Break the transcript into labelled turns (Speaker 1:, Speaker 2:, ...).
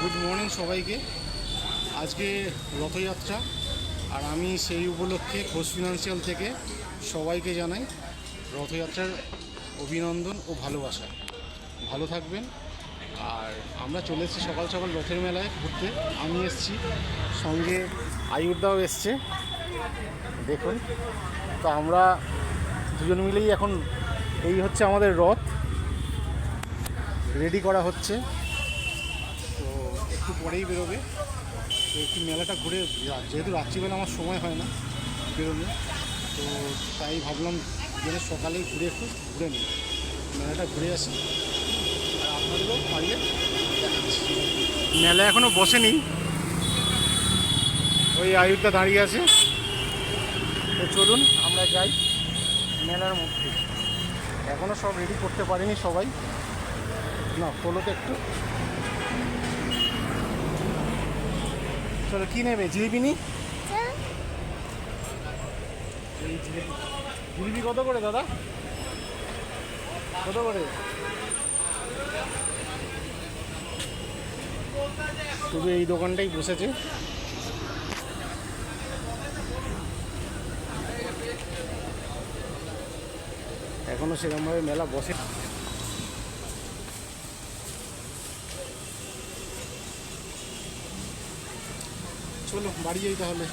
Speaker 1: Good morning সবাইকে। আজকে রথযাত্রা, আর আমি সেই উপলক্ষে ঘোষ ফিনান্সিয়াল থেকে সবাইকে জানাই রথযাত্রার অভিনন্দন ও ভালোবাসা। ভালো থাকবেন। আর আমরা চলে এসেছি সকাল সকাল রথের মেলায় ঘুরতে। আমি এসেছি, সঙ্গে আয়ুরদাও এসছে, দেখুন। তো আমরা দুজন মিলেই এখন, এই হচ্ছে আমাদের রথ, রেডি করা হচ্ছে। তো একটু পরেই বেরোবে। তো একটু মেলাটা ঘুরে, যেহেতু রাত্রিবেলা আমার সময় হয় না বেরোনো, তো তাই ভাবলাম যেন সকালেই ঘুরে নিই, মেলাটা ঘুরে আসি। আর আপনাদেরও পারলে দেখাচ্ছি। মেলা এখনও বসেনি, ওই আয়ুরটা দাঁড়িয়ে আছে। তো চলুন আমরা যাই মেলার মধ্যে। এখনও সব রেডি করতে পারিনি সবাই। না, তোলোকে একটু। চলো, কী নেবে? জিলিপি নি? এই জিলিপি কত করে দাদা? কত করে? শুধু এই দোকানটাই বসেছে। এখনো সেরকমভাবে মেলা বসে। চলো বাড়ি যাই তাহলে।